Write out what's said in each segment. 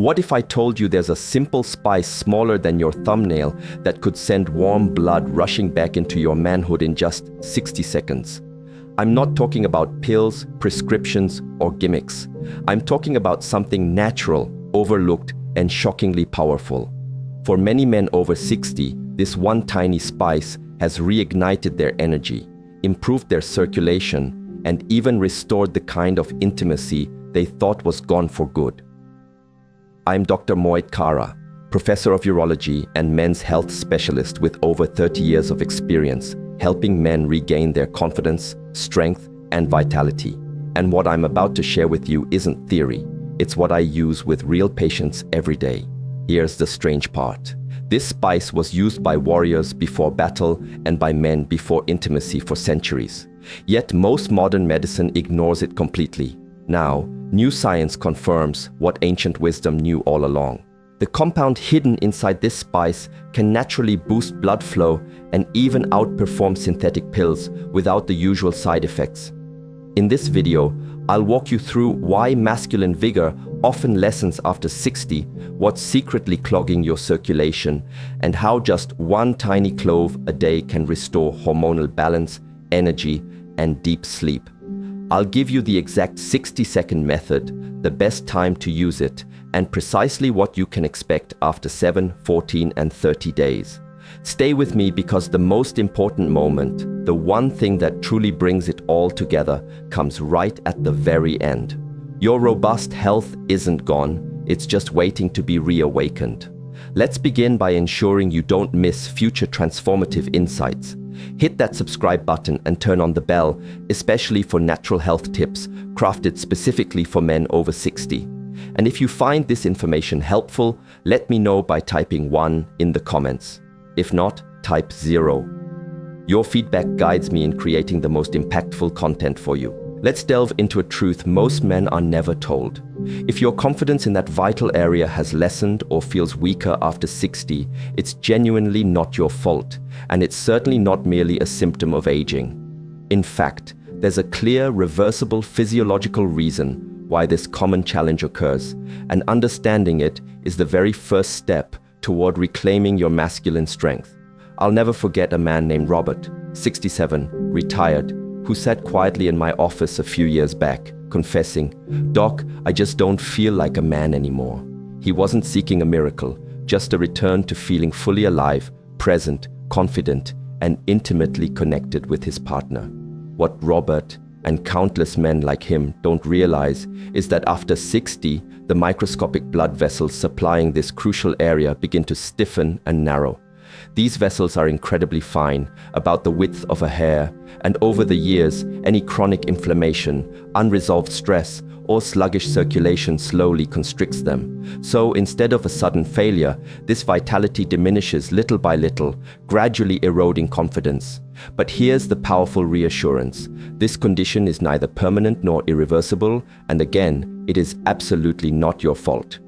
What if I told you there's a simple spice smaller than your thumbnail that could send warm blood rushing back into your manhood in just 60 seconds? I'm not talking about pills, prescriptions, or gimmicks. I'm talking about something natural, overlooked, and shockingly powerful. For many men over 60, this one tiny spice has reignited their energy, improved their circulation, and even restored the kind of intimacy they thought was gone for good. I'm Dr. Moit Kara, professor of urology and men's health specialist with over 30 years of experience, helping men regain their confidence, strength, and vitality. And what I'm about to share with you isn't theory. It's what I use with real patients every day. Here's the strange part. This spice was used by warriors before battle and by men before intimacy for centuries. Yet most modern medicine ignores it completely. Now, new science confirms what ancient wisdom knew all along. The compound hidden inside this spice can naturally boost blood flow and even outperform synthetic pills without the usual side effects. In this video, I'll walk you through why masculine vigor often lessens after 60, what's secretly clogging your circulation, and how just one tiny clove a day can restore hormonal balance, energy, and deep sleep. I'll give you the exact 60-second method, the best time to use it, and precisely what you can expect after 7, 14, and 30 days. Stay with me because the most important moment, the one thing that truly brings it all together, comes right at the very end. Your robust health isn't gone, it's just waiting to be reawakened. Let's begin by ensuring you don't miss future transformative insights. Hit that subscribe button and turn on the bell, especially for natural health tips crafted specifically for men over 60. And if you find this information helpful, let me know by typing 1 in the comments. If not, type 0. Your feedback guides me in creating the most impactful content for you. Let's delve into a truth most men are never told. If your confidence in that vital area has lessened or feels weaker after 60, it's genuinely not your fault, and it's certainly not merely a symptom of aging. In fact, there's a clear, reversible physiological reason why this common challenge occurs, and understanding it is the very first step toward reclaiming your masculine strength. I'll never forget a man named Robert, 67, retired, who sat quietly in my office a few years back, confessing, "Doc, I just don't feel like a man anymore." He wasn't seeking a miracle, just a return to feeling fully alive, present, confident, and intimately connected with his partner. What Robert and countless men like him don't realize is that after 60, the microscopic blood vessels supplying this crucial area begin to stiffen and narrow. These vessels are incredibly fine, about the width of a hair, and over the years, any chronic inflammation, unresolved stress, or sluggish circulation slowly constricts them. So instead of a sudden failure, this vitality diminishes little by little, gradually eroding confidence. But here's the powerful reassurance. This condition is neither permanent nor irreversible, and again, it is absolutely not your fault.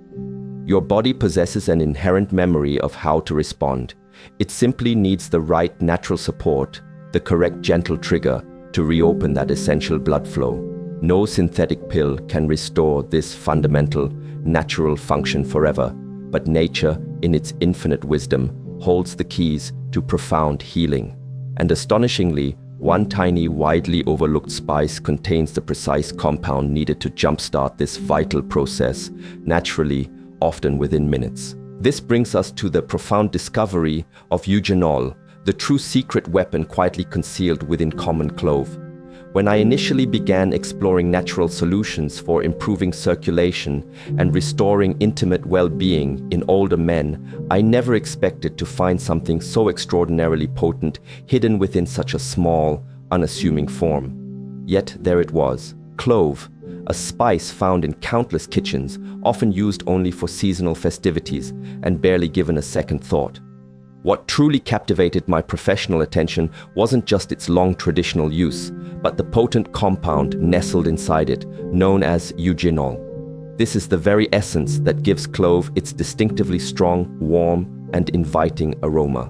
Your body possesses an inherent memory of how to respond. It simply needs the right natural support, the correct gentle trigger, to reopen that essential blood flow. No synthetic pill can restore this fundamental, natural function forever, but nature, in its infinite wisdom, holds the keys to profound healing. And astonishingly, one tiny, widely overlooked spice contains the precise compound needed to jumpstart this vital process, naturally, often within minutes. This brings us to the profound discovery of eugenol, the true secret weapon quietly concealed within common clove. When I initially began exploring natural solutions for improving circulation and restoring intimate well-being in older men, I never expected to find something so extraordinarily potent hidden within such a small, unassuming form. Yet there it was, clove, a spice found in countless kitchens, often used only for seasonal festivities and barely given a second thought. What truly captivated my professional attention wasn't just its long traditional use, but the potent compound nestled inside it, known as eugenol. This is the very essence that gives clove its distinctively strong, warm, and inviting aroma.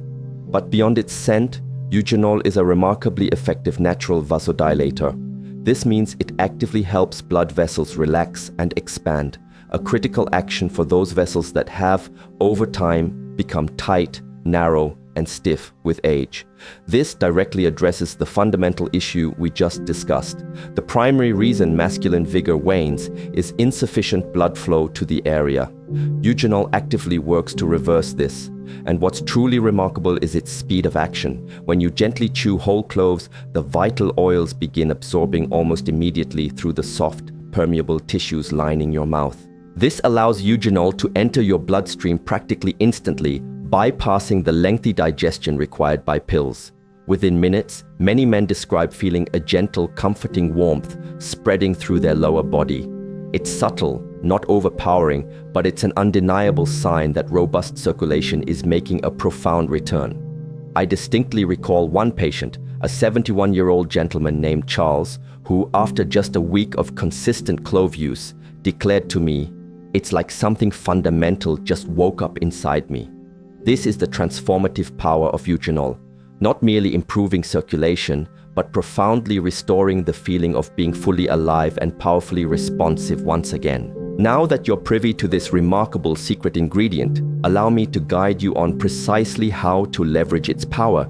But beyond its scent, eugenol is a remarkably effective natural vasodilator. This means it actively helps blood vessels relax and expand, a critical action for those vessels that have, over time, become tight, narrow, and stiff with age. This directly addresses the fundamental issue we just discussed. The primary reason masculine vigor wanes is insufficient blood flow to the area. Eugenol actively works to reverse this. And what's truly remarkable is its speed of action. When you gently chew whole cloves, the vital oils begin absorbing almost immediately through the soft, permeable tissues lining your mouth. This allows eugenol to enter your bloodstream practically instantly, bypassing the lengthy digestion required by pills. Within minutes, many men describe feeling a gentle, comforting warmth spreading through their lower body. It's subtle, not overpowering, but it's an undeniable sign that robust circulation is making a profound return. I distinctly recall one patient, a 71-year-old gentleman named Charles, who, after just a week of consistent clove use, declared to me, "It's like something fundamental just woke up inside me." This is the transformative power of eugenol, not merely improving circulation, but profoundly restoring the feeling of being fully alive and powerfully responsive once again. Now that you're privy to this remarkable secret ingredient, allow me to guide you on precisely how to leverage its power,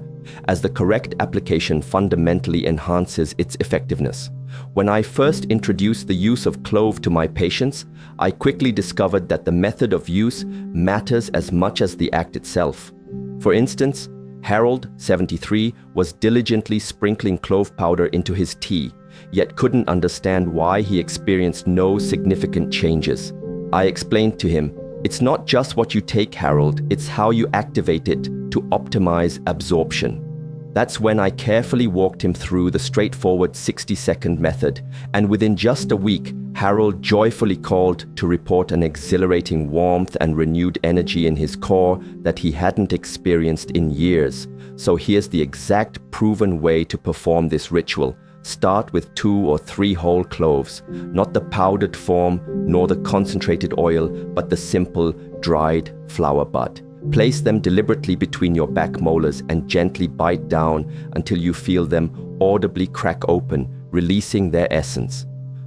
as the correct application fundamentally enhances its effectiveness. When I first introduced the use of clove to my patients, I quickly discovered that the method of use matters as much as the act itself. For instance, Harold, 73, was diligently sprinkling clove powder into his tea, yet couldn't understand why he experienced no significant changes. I explained to him, "It's not just what you take, Harold, it's how you activate it to optimize absorption." That's when I carefully walked him through the straightforward 60-second method, and within just a week, Harold joyfully called to report an exhilarating warmth and renewed energy in his core that he hadn't experienced in years. So here's the exact proven way to perform this ritual. Start with 2 or 3 whole cloves, not the powdered form nor the concentrated oil, but the simple, dried flower bud. Place them deliberately between your back molars and gently bite down until you feel them audibly crack open, releasing their essence.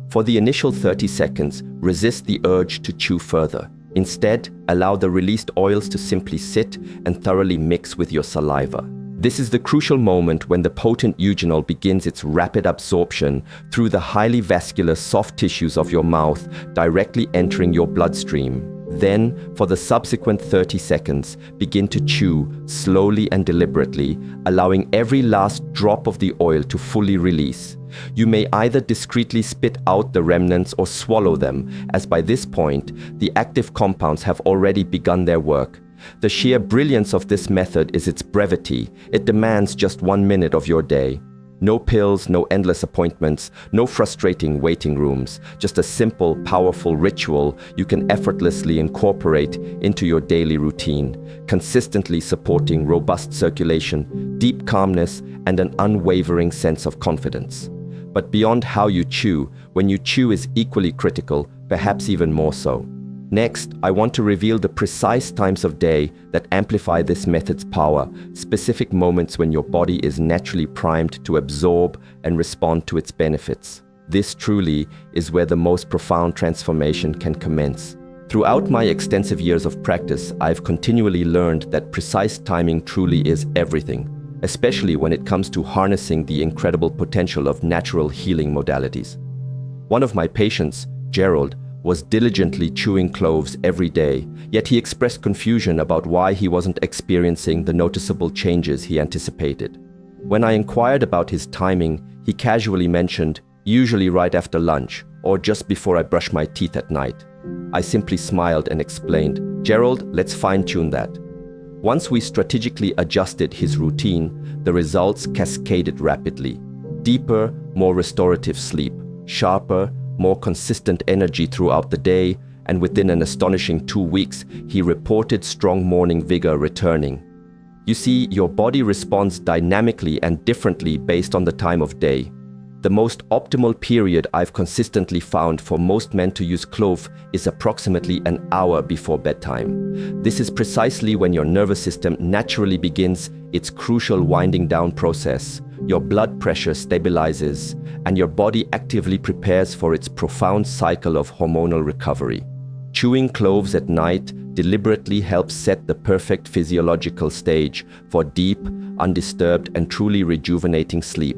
For the initial 30 seconds, resist the urge to chew further. Instead, allow the released oils to simply sit and thoroughly mix with your saliva. This is the crucial moment when the potent eugenol begins its rapid absorption through the highly vascular soft tissues of your mouth, directly entering your bloodstream. Then, for the subsequent 30 seconds, begin to chew slowly and deliberately, allowing every last drop of the oil to fully release. You may either discreetly spit out the remnants or swallow them, as by this point, the active compounds have already begun their work. The sheer brilliance of this method is its brevity. It demands just 1 minute of your day. No pills, no endless appointments, no frustrating waiting rooms. Just a simple, powerful ritual you can effortlessly incorporate into your daily routine, consistently supporting robust circulation, deep calmness, and an unwavering sense of confidence. But beyond how you chew, when you chew is equally critical, perhaps even more so. Next, I want to reveal the precise times of day that amplify this method's power, specific moments when your body is naturally primed to absorb and respond to its benefits. This truly is where the most profound transformation can commence. Throughout my extensive years of practice, I've continually learned that precise timing truly is everything, especially when it comes to harnessing the incredible potential of natural healing modalities. One of my patients, Gerald, was diligently chewing cloves every day, yet he expressed confusion about why he wasn't experiencing the noticeable changes he anticipated. When I inquired about his timing, he casually mentioned, "Usually right after lunch, or just before I brush my teeth at night." I simply smiled and explained, "Gerald, let's fine-tune that." Once we strategically adjusted his routine, the results cascaded rapidly. Deeper, more restorative sleep, sharper, more consistent energy throughout the day, and within an astonishing 2 weeks, he reported strong morning vigor returning. You see, your body responds dynamically and differently based on the time of day. The most optimal period I've consistently found for most men to use clove is approximately an hour before bedtime. This is precisely when your nervous system naturally begins its crucial winding down process. Your blood pressure stabilizes, and your body actively prepares for its profound cycle of hormonal recovery. Chewing cloves at night deliberately helps set the perfect physiological stage for deep, undisturbed, and truly rejuvenating sleep,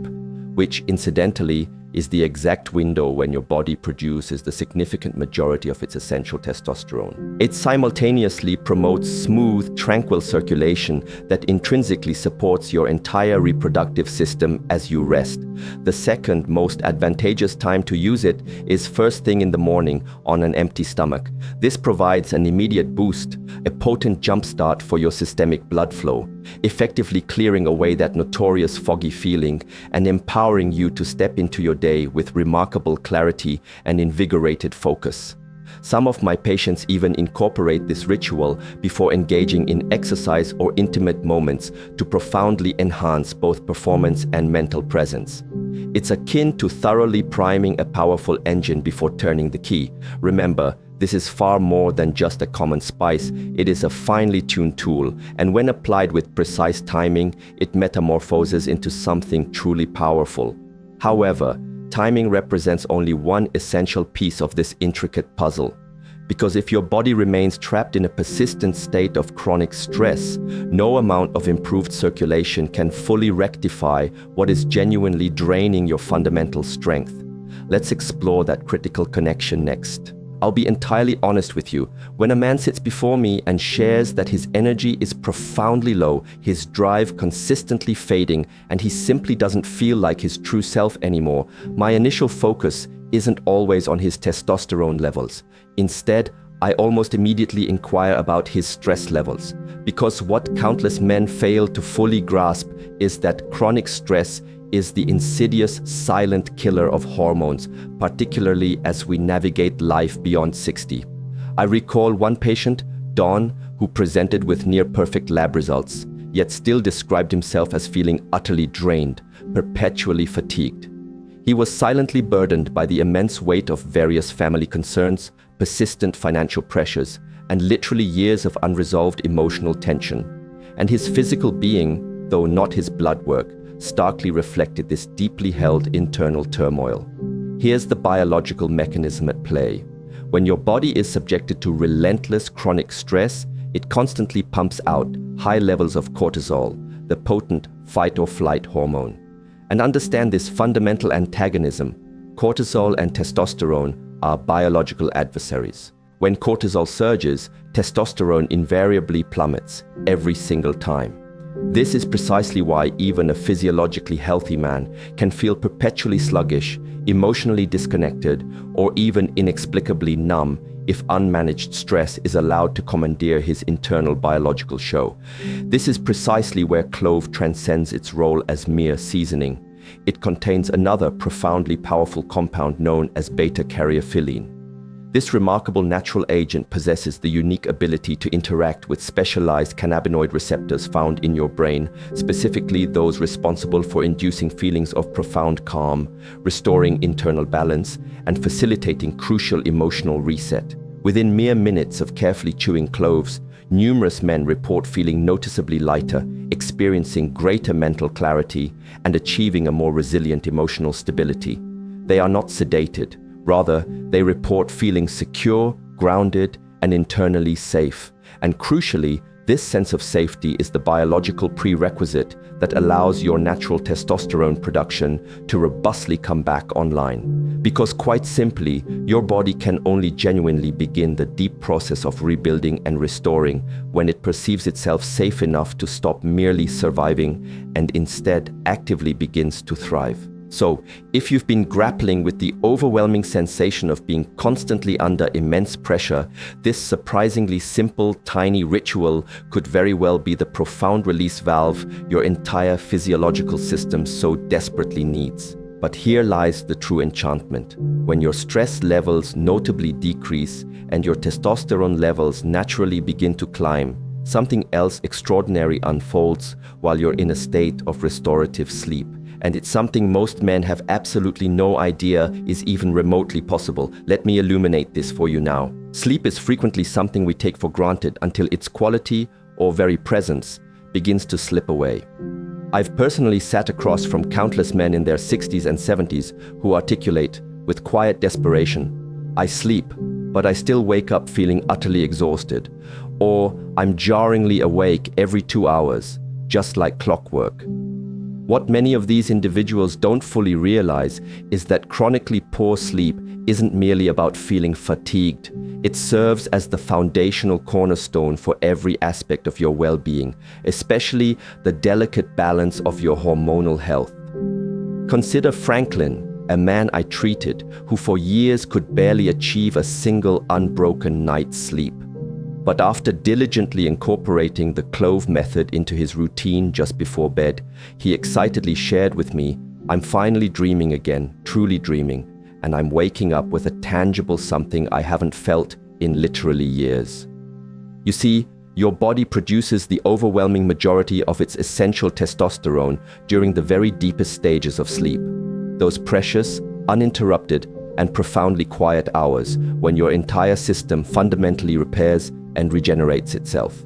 which, incidentally, is the exact window when your body produces the significant majority of its essential testosterone. It simultaneously promotes smooth, tranquil circulation that intrinsically supports your entire reproductive system as you rest. The second most advantageous time to use it is first thing in the morning on an empty stomach. This provides an immediate boost, a potent jumpstart for your systemic blood flow, effectively clearing away that notorious foggy feeling and empowering you to step into your day with remarkable clarity and invigorated focus. Some of my patients even incorporate this ritual before engaging in exercise or intimate moments to profoundly enhance both performance and mental presence. It's akin to thoroughly priming a powerful engine before turning the key. Remember, this is far more than just a common spice. It is a finely tuned tool, and when applied with precise timing, it metamorphoses into something truly powerful. However, timing represents only one essential piece of this intricate puzzle. Because if your body remains trapped in a persistent state of chronic stress, no amount of improved circulation can fully rectify what is genuinely draining your fundamental strength. Let's explore that critical connection next. I'll be entirely honest with you. When a man sits before me and shares that his energy is profoundly low, his drive consistently fading, and he simply doesn't feel like his true self anymore, my initial focus isn't always on his testosterone levels. Instead, I almost immediately inquire about his stress levels, because what countless men fail to fully grasp is that chronic stress is the insidious, silent killer of hormones, particularly as we navigate life beyond 60. I recall one patient, Don, who presented with near-perfect lab results, yet still described himself as feeling utterly drained, perpetually fatigued. He was silently burdened by the immense weight of various family concerns, persistent financial pressures, and literally years of unresolved emotional tension. And his physical being, though not his blood work, starkly reflected this deeply held internal turmoil. Here's the biological mechanism at play. When your body is subjected to relentless chronic stress, it constantly pumps out high levels of cortisol, the potent fight-or-flight hormone. And understand this fundamental antagonism. Cortisol and testosterone are biological adversaries. When cortisol surges, testosterone invariably plummets every single time. This is precisely why even a physiologically healthy man can feel perpetually sluggish, emotionally disconnected, or even inexplicably numb if unmanaged stress is allowed to commandeer his internal biological show. This is precisely where clove transcends its role as mere seasoning. It contains another profoundly powerful compound known as beta-caryophyllene. This remarkable natural agent possesses the unique ability to interact with specialized cannabinoid receptors found in your brain, specifically those responsible for inducing feelings of profound calm, restoring internal balance, and facilitating crucial emotional reset. Within mere minutes of carefully chewing cloves, numerous men report feeling noticeably lighter, experiencing greater mental clarity, and achieving a more resilient emotional stability. They are not sedated. Rather, they report feeling secure, grounded, and internally safe. And crucially, this sense of safety is the biological prerequisite that allows your natural testosterone production to robustly come back online. Because quite simply, your body can only genuinely begin the deep process of rebuilding and restoring when it perceives itself safe enough to stop merely surviving and instead actively begins to thrive. So, if you've been grappling with the overwhelming sensation of being constantly under immense pressure, this surprisingly simple, tiny ritual could very well be the profound release valve your entire physiological system so desperately needs. But here lies the true enchantment. When your stress levels notably decrease and your testosterone levels naturally begin to climb, something else extraordinary unfolds while you're in a state of restorative sleep. And it's something most men have absolutely no idea is even remotely possible. Let me illuminate this for you now. Sleep is frequently something we take for granted until its quality, or very presence, begins to slip away. I've personally sat across from countless men in their 60s and 70s who articulate, with quiet desperation, "I sleep, but I still wake up feeling utterly exhausted. Or I'm jarringly awake every 2 hours, just like clockwork. What many of these individuals don't fully realize is that chronically poor sleep isn't merely about feeling fatigued. It serves as the foundational cornerstone for every aspect of your well-being, especially the delicate balance of your hormonal health. Consider Franklin, a man I treated who for years could barely achieve a single unbroken night's sleep. But after diligently incorporating the clove method into his routine just before bed, he excitedly shared with me, "I'm finally dreaming again, truly dreaming, and I'm waking up with a tangible something I haven't felt in literally years." You see, your body produces the overwhelming majority of its essential testosterone during the very deepest stages of sleep. Those precious, uninterrupted, and profoundly quiet hours when your entire system fundamentally repairs and regenerates itself.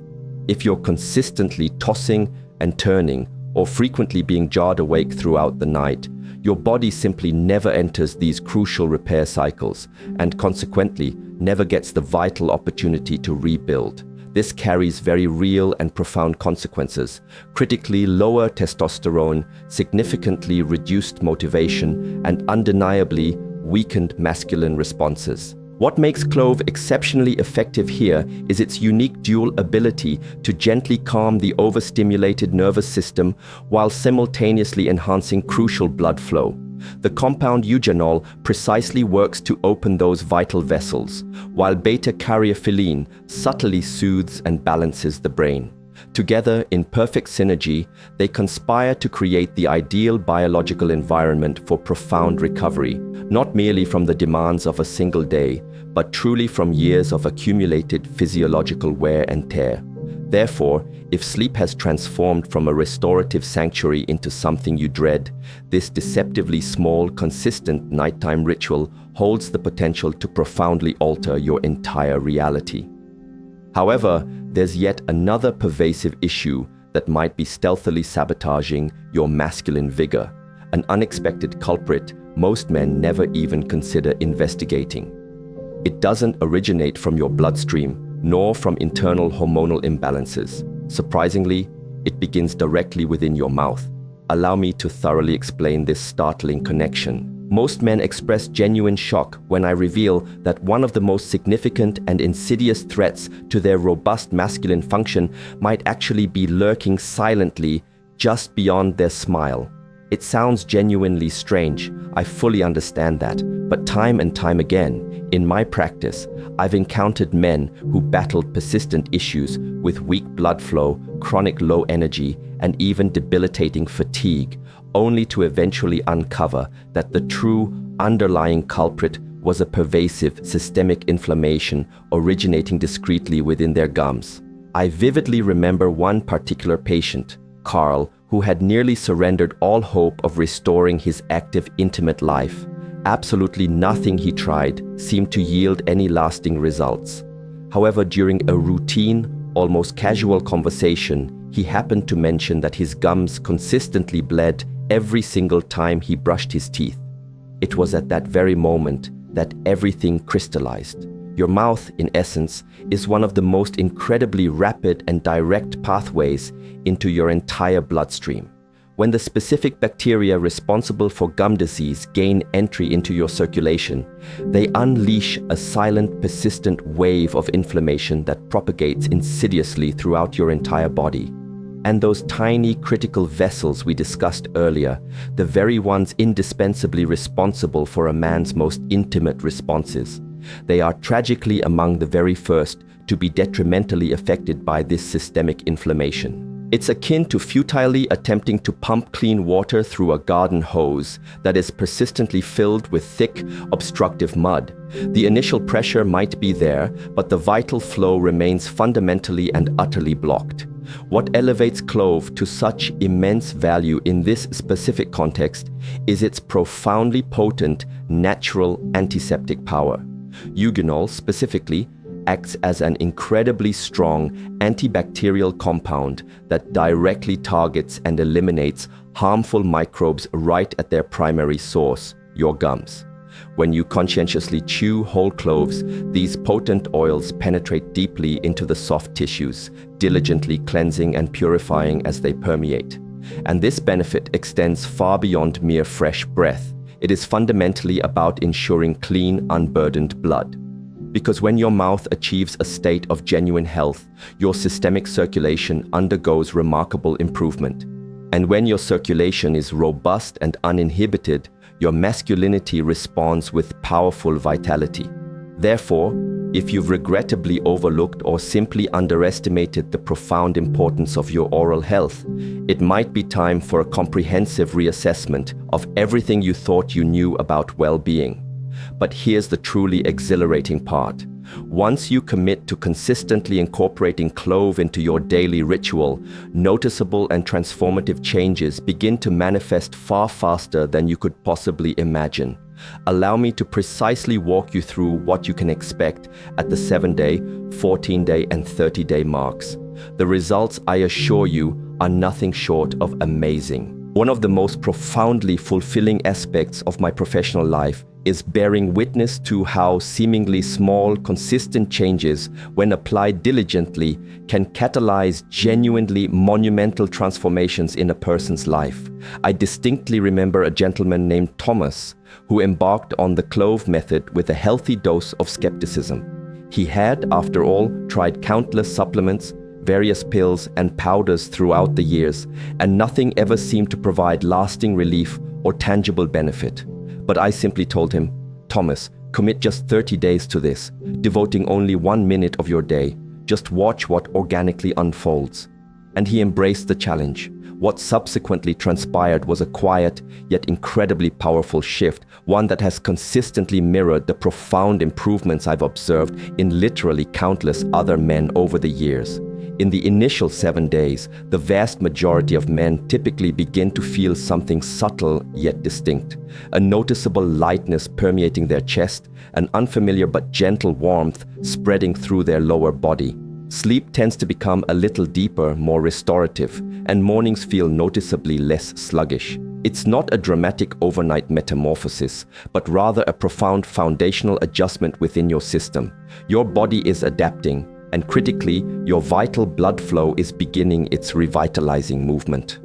If you're consistently tossing and turning or frequently being jarred awake throughout the night, your body simply never enters these crucial repair cycles and consequently never gets the vital opportunity to rebuild. This carries very real and profound consequences: critically lower testosterone, significantly reduced motivation, and undeniably weakened masculine responses. What makes clove exceptionally effective here is its unique dual ability to gently calm the overstimulated nervous system while simultaneously enhancing crucial blood flow. The compound eugenol precisely works to open those vital vessels, while beta-caryophyllene subtly soothes and balances the brain. Together, in perfect synergy, they conspire to create the ideal biological environment for profound recovery, not merely from the demands of a single day, but truly from years of accumulated physiological wear and tear. Therefore, if sleep has transformed from a restorative sanctuary into something you dread, this deceptively small, consistent nighttime ritual holds the potential to profoundly alter your entire reality. However, there's yet another pervasive issue that might be stealthily sabotaging your masculine vigor, an unexpected culprit most men never even consider investigating. It doesn't originate from your bloodstream, nor from internal hormonal imbalances. Surprisingly, it begins directly within your mouth. Allow me to thoroughly explain this startling connection. Most men express genuine shock when I reveal that one of the most significant and insidious threats to their robust masculine function might actually be lurking silently just beyond their smile. It sounds genuinely strange, I fully understand that, but time and time again, in my practice, I've encountered men who battled persistent issues with weak blood flow, chronic low energy, and even debilitating fatigue, only to eventually uncover that the true underlying culprit was a pervasive systemic inflammation originating discreetly within their gums. I vividly remember one particular patient, Carl, who had nearly surrendered all hope of restoring his active, intimate life. Absolutely nothing he tried seemed to yield any lasting results. However, during a routine, almost casual conversation, he happened to mention that his gums consistently bled every single time he brushed his teeth. It was at that very moment that everything crystallized. Your mouth, in essence, is one of the most incredibly rapid and direct pathways into your entire bloodstream. When the specific bacteria responsible for gum disease gain entry into your circulation, they unleash a silent, persistent wave of inflammation that propagates insidiously throughout your entire body. And those tiny critical vessels we discussed earlier, the very ones indispensably responsible for a man's most intimate responses, they are tragically among the very first to be detrimentally affected by this systemic inflammation. It's akin to futilely attempting to pump clean water through a garden hose that is persistently filled with thick, obstructive mud. The initial pressure might be there, but the vital flow remains fundamentally and utterly blocked. What elevates clove to such immense value in this specific context is its profoundly potent, natural antiseptic power. Eugenol, specifically, acts as an incredibly strong antibacterial compound that directly targets and eliminates harmful microbes right at their primary source, your gums. When you conscientiously chew whole cloves, these potent oils penetrate deeply into the soft tissues, diligently cleansing and purifying as they permeate. And this benefit extends far beyond mere fresh breath. It is fundamentally about ensuring clean, unburdened blood. Because when your mouth achieves a state of genuine health, your systemic circulation undergoes remarkable improvement. And when your circulation is robust and uninhibited, your masculinity responds with powerful vitality. Therefore, if you've regrettably overlooked or simply underestimated the profound importance of your oral health, it might be time for a comprehensive reassessment of everything you thought you knew about well-being. But here's the truly exhilarating part. Once you commit to consistently incorporating clove into your daily ritual, noticeable and transformative changes begin to manifest far faster than you could possibly imagine. Allow me to precisely walk you through what you can expect at the 7-day, 14-day, and 30-day marks. The results, I assure you, are nothing short of amazing. One of the most profoundly fulfilling aspects of my professional life is bearing witness to how seemingly small, consistent changes, when applied diligently, can catalyze genuinely monumental transformations in a person's life. I distinctly remember a gentleman named Thomas who embarked on the clove method with a healthy dose of skepticism. He had, after all, tried countless supplements, various pills and powders throughout the years, and nothing ever seemed to provide lasting relief or tangible benefit. But I simply told him, Thomas, commit just 30 days to this, devoting only 1 minute of your day. Just watch what organically unfolds. And he embraced the challenge. What subsequently transpired was a quiet, yet incredibly powerful shift, one that has consistently mirrored the profound improvements I've observed in literally countless other men over the years. In the initial 7 days, the vast majority of men typically begin to feel something subtle yet distinct, a noticeable lightness permeating their chest, an unfamiliar but gentle warmth spreading through their lower body. Sleep tends to become a little deeper, more restorative, and mornings feel noticeably less sluggish. It's not a dramatic overnight metamorphosis, but rather a profound foundational adjustment within your system. Your body is adapting, and critically, your vital blood flow is beginning its revitalizing movement.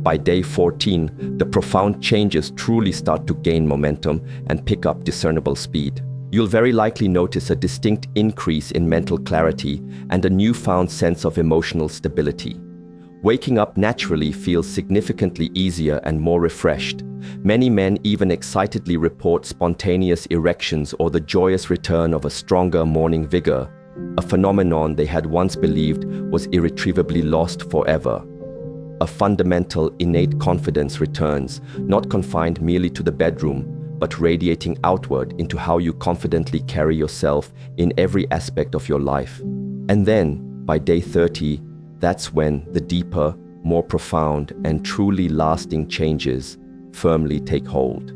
By day 14, the profound changes truly start to gain momentum and pick up discernible speed. You'll very likely notice a distinct increase in mental clarity and a newfound sense of emotional stability. Waking up naturally feels significantly easier and more refreshed. Many men even excitedly report spontaneous erections or the joyous return of a stronger morning vigor, a phenomenon they had once believed was irretrievably lost forever. A fundamental, innate confidence returns, not confined merely to the bedroom, but radiating outward into how you confidently carry yourself in every aspect of your life. And then, by day 30, that's when the deeper, more profound, and truly lasting changes firmly take hold.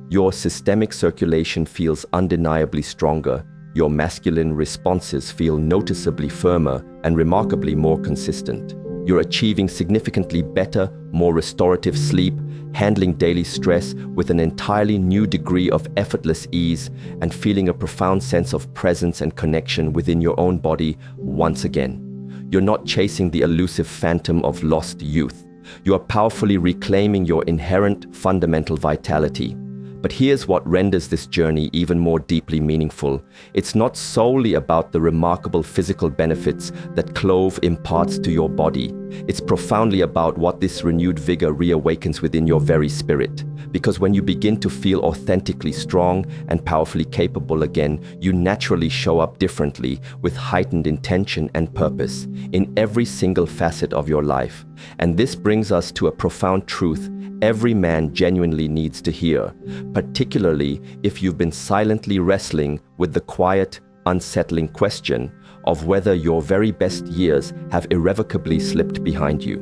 Your systemic circulation feels undeniably stronger. Your masculine responses feel noticeably firmer and remarkably more consistent. You're achieving significantly better, more restorative sleep, handling daily stress with an entirely new degree of effortless ease, and feeling a profound sense of presence and connection within your own body once again. You're not chasing the elusive phantom of lost youth. You are powerfully reclaiming your inherent fundamental vitality. But here's what renders this journey even more deeply meaningful. It's not solely about the remarkable physical benefits that clove imparts to your body. It's profoundly about what this renewed vigor reawakens within your very spirit. Because when you begin to feel authentically strong and powerfully capable again, you naturally show up differently, with heightened intention and purpose in every single facet of your life. And this brings us to a profound truth every man genuinely needs to hear, particularly if you've been silently wrestling with the quiet, unsettling question of whether your very best years have irrevocably slipped behind you.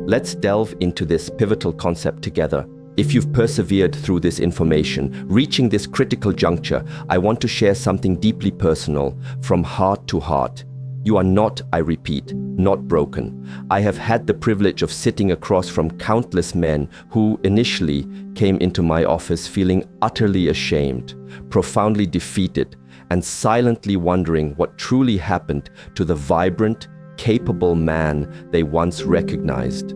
Let's delve into this pivotal concept together. If you've persevered through this information, reaching this critical juncture, I want to share something deeply personal, from heart to heart. You are not, I repeat, not broken. I have had the privilege of sitting across from countless men who initially came into my office feeling utterly ashamed, profoundly defeated, and silently wondering what truly happened to the vibrant, capable man they once recognized.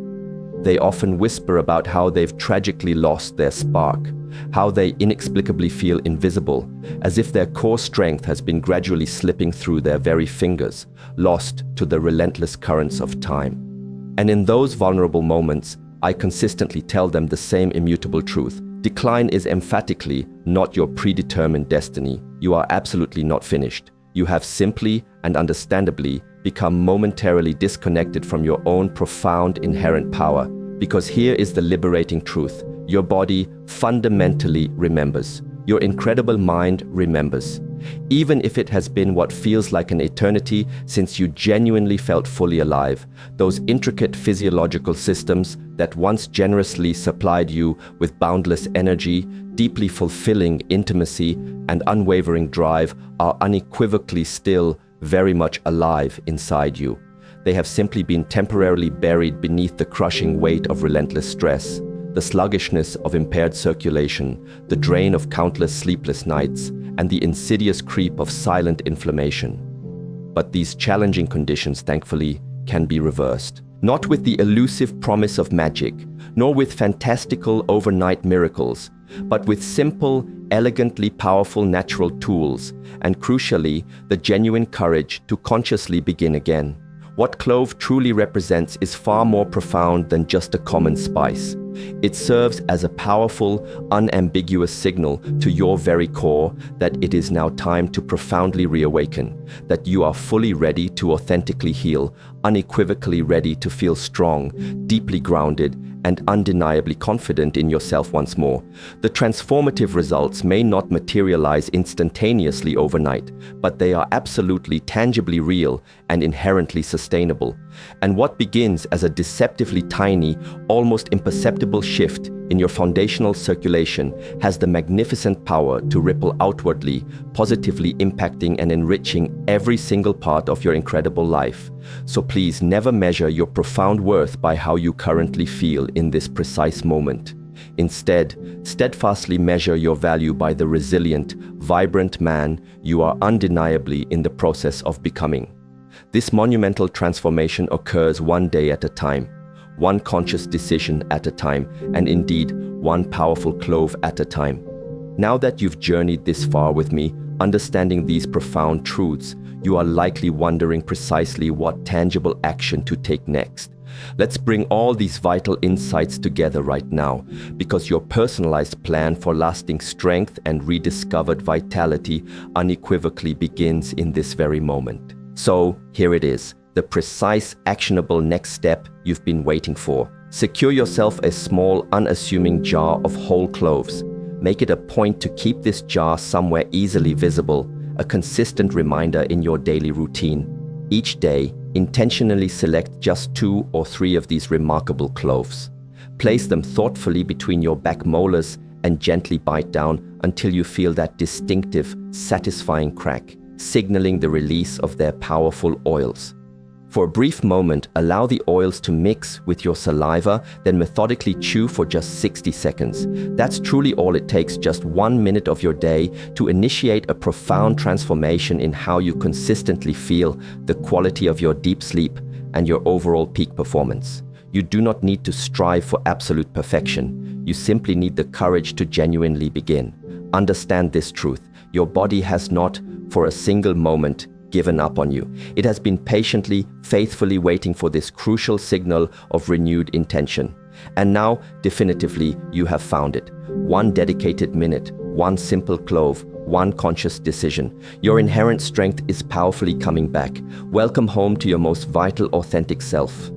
They often whisper about how they've tragically lost their spark, how they inexplicably feel invisible, as if their core strength has been gradually slipping through their very fingers, lost to the relentless currents of time. And in those vulnerable moments, I consistently tell them the same immutable truth. Decline is emphatically not your predetermined destiny. You are absolutely not finished. You have simply and understandably become momentarily disconnected from your own profound inherent power. Because here is the liberating truth. Your body fundamentally remembers. Your incredible mind remembers. Even if it has been what feels like an eternity since you genuinely felt fully alive, those intricate physiological systems that once generously supplied you with boundless energy, deeply fulfilling intimacy, and unwavering drive are unequivocally still very much alive inside you. They have simply been temporarily buried beneath the crushing weight of relentless stress, the sluggishness of impaired circulation, the drain of countless sleepless nights, and the insidious creep of silent inflammation. But these challenging conditions, thankfully, can be reversed. Not with the elusive promise of magic, nor with fantastical overnight miracles, but with simple, elegantly powerful natural tools, and crucially, the genuine courage to consciously begin again. What clove truly represents is far more profound than just a common spice. It serves as a powerful, unambiguous signal to your very core that it is now time to profoundly reawaken, that you are fully ready to authentically heal, unequivocally ready to feel strong, deeply grounded, and undeniably confident in yourself once more. The transformative results may not materialize instantaneously overnight, but they are absolutely tangibly real and inherently sustainable. And what begins as a deceptively tiny, almost imperceptible shift in your foundational circulation has the magnificent power to ripple outwardly, positively impacting and enriching every single part of your incredible life. So please never measure your profound worth by how you currently feel in this precise moment. Instead, steadfastly measure your value by the resilient, vibrant man you are undeniably in the process of becoming. This monumental transformation occurs one day at a time, one conscious decision at a time, and indeed, one powerful clove at a time. Now that you've journeyed this far with me, understanding these profound truths, you are likely wondering precisely what tangible action to take next. Let's bring all these vital insights together right now, because your personalized plan for lasting strength and rediscovered vitality unequivocally begins in this very moment. So, here it is, the precise, actionable next step you've been waiting for. Secure yourself a small, unassuming jar of whole cloves. Make it a point to keep this jar somewhere easily visible, a consistent reminder in your daily routine. Each day, intentionally select just 2 or 3 of these remarkable cloves. Place them thoughtfully between your back molars and gently bite down until you feel that distinctive, satisfying crack, signaling the release of their powerful oils. For a brief moment, allow the oils to mix with your saliva, then methodically chew for just 60 seconds. That's truly all it takes, just 1 minute of your day to initiate a profound transformation in how you consistently feel, the quality of your deep sleep, and your overall peak performance. You do not need to strive for absolute perfection. You simply need the courage to genuinely begin. Understand this truth. Your body has not, for a single moment, given up on you. It has been patiently, faithfully waiting for this crucial signal of renewed intention. And now, definitively, you have found it. 1 dedicated minute, 1 simple clove, 1 conscious decision. Your inherent strength is powerfully coming back. Welcome home to your most vital, authentic self.